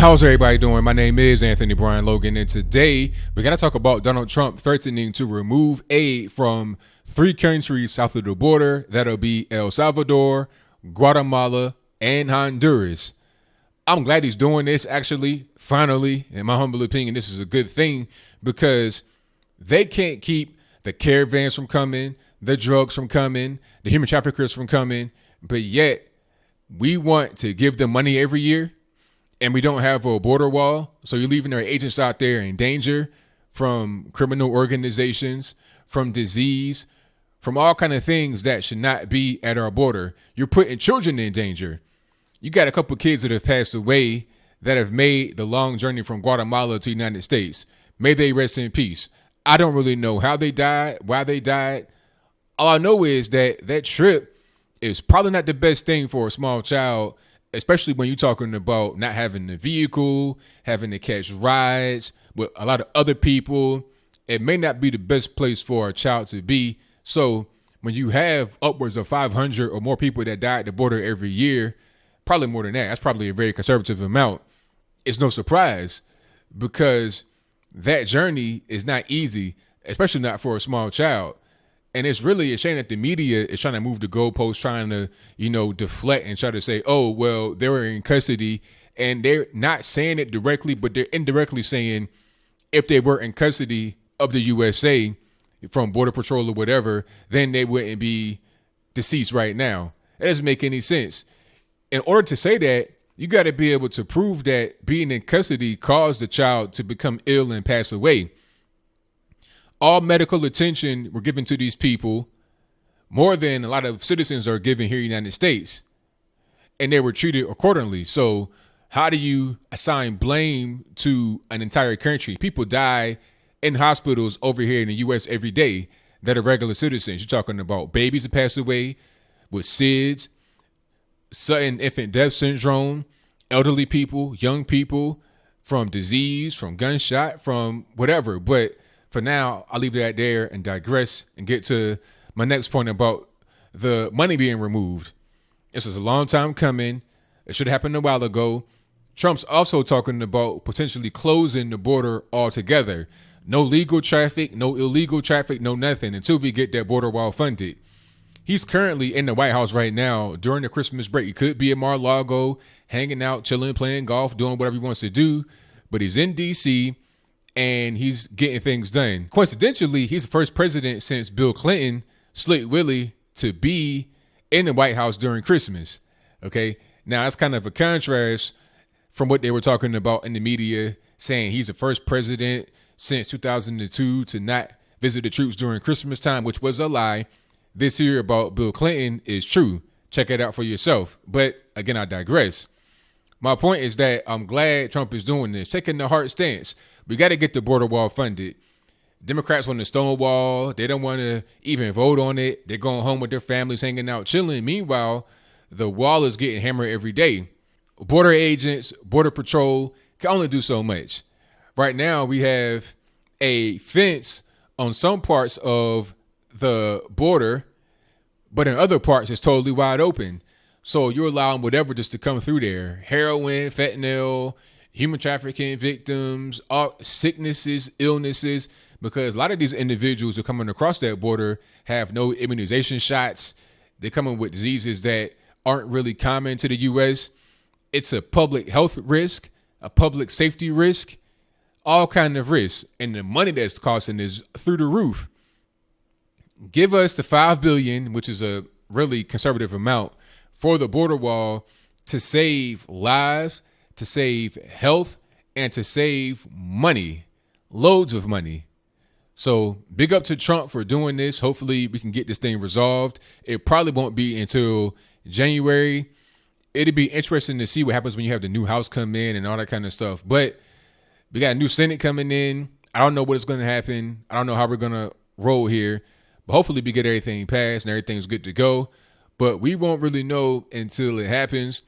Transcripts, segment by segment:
How's everybody doing? My name is Anthony Brian Logan, and today we got to talk about Donald Trump threatening to remove aid from 3 countries south of the border. That'll be El Salvador, Guatemala, and Honduras. I'm glad he's doing this, actually. Finally, in my humble opinion, this is a good thing because they can't keep the caravans from coming, the drugs from coming, the human traffickers from coming, but yet we want to give them money every year. And we don't have a border wall, so you're leaving our agents out there in danger from criminal organizations, from disease, from all kind of things that should not be at our border. You're putting children in danger. You got a couple kids that have passed away that have made the long journey from Guatemala to the United States. May they rest in peace. I don't really know how they died, why they died. All I know is that that trip is probably not the best thing for a small child, especially when you're talking about not having a vehicle, having to catch rides with a lot of other people. It may not be the best place for a child to be. So when you have upwards of 500 or more people that die at the border every year, probably more than that, that's probably a very conservative amount. It's no surprise because that journey is not easy, especially not for a small child. And it's really a shame that the media is trying to move the goalposts, trying to, deflect and try to say, oh, well, they were in custody. And they're not saying it directly, but they're indirectly saying if they were in custody of the USA from Border Patrol or whatever, then they wouldn't be deceased right now. That doesn't make any sense. In order to say that, you got to be able to prove that being in custody caused the child to become ill and pass away. All medical attention were given to these people, more than a lot of citizens are given here in the United States, and they were treated accordingly. So how do you assign blame to an entire country? People die in hospitals over here in the U.S. every day that are regular citizens. You're talking about babies that pass away with SIDS, sudden infant death syndrome, elderly people, young people from disease, from gunshot, from whatever. But for now, I'll leave that there and digress and get to my next point about the money being removed. This is a long time coming. It should have happened a while ago. Trump's also talking about potentially closing the border altogether. No legal traffic, no illegal traffic, no nothing until we get that border wall funded. He's currently in the White House right now during the Christmas break. He could be in Mar-a-Lago, hanging out, chilling, playing golf, doing whatever he wants to do. But he's in D.C., and he's getting things done. Coincidentally, he's the first president since Bill Clinton, Slick Willie, to be in the White House during Christmas. Okay, now that's kind of a contrast from what they were talking about in the media, saying he's the first president since 2002 to not visit the troops during Christmas time, which was a lie. This here about Bill Clinton is true. Check it out for yourself. But again, I digress. My point is that I'm glad Trump is doing this, taking the hard stance. We got to get the border wall funded. Democrats want to stonewall. They don't want to even vote on it. They're going home with their families, hanging out, chilling. Meanwhile, the wall is getting hammered every day. Border agents, Border Patrol can only do so much. Right now, we have a fence on some parts of the border, but in other parts, it's totally wide open. So you're allowing whatever just to come through there. Heroin, fentanyl, human trafficking victims, all sicknesses, illnesses, because a lot of these individuals who are coming across that border have no immunization shots. They're coming with diseases that aren't really common to the U.S. It's a public health risk, a public safety risk, all kind of risks. And the money that's costing is through the roof. Give us the $5 billion, which is a really conservative amount, for the border wall to save lives, to save health, and to save money, loads of money. So big up to Trump for doing this. Hopefully we can get this thing resolved. It probably won't be until January. It'll be interesting to see what happens when you have the new House come in and all that kind of stuff. But we got a new Senate coming in. I don't know what is going to happen. I don't know how we're going to roll here. But hopefully we get everything passed and everything's good to go. But we won't really know until it happens.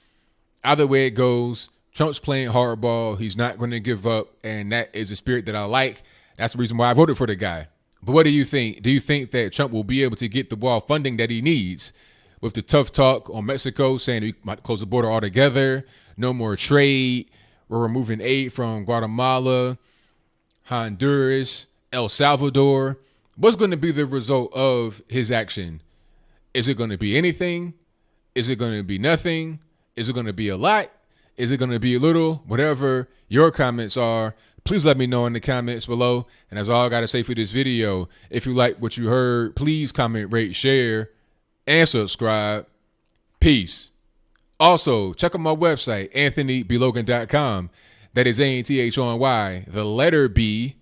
Either way it goes, Trump's playing hardball. He's not going to give up. And that is a spirit that I like. That's the reason why I voted for the guy. But what do you think? Do you think that Trump will be able to get the wall funding that he needs with the tough talk on Mexico saying we might close the border altogether, no more trade? we're removing aid from Guatemala, Honduras, El Salvador. What's going to be the result of his action? Is it going to be anything? Is it going to be nothing? Is it going to be a lot? Is it going to be a little? Whatever your comments are, please let me know in the comments below. And that's all I got to say for this video. If you like what you heard, please comment, rate, share, and subscribe. Peace. Also, check out my website, anthonyblogan.com. That is ANTHONY, the letter B,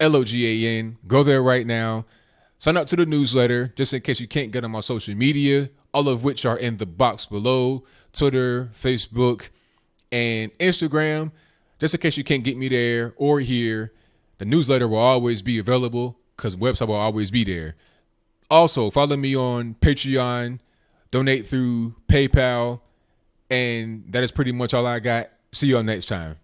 LOGAN. Go there right now. Sign up to the newsletter just in case you can't get on my social media, all of which are in the box below. Twitter, Facebook, and Instagram. Just in case you can't get me there or here, the newsletter will always be available because the website will always be there. Also, follow me on Patreon, donate through PayPal, and that is pretty much all I got. See y'all next time.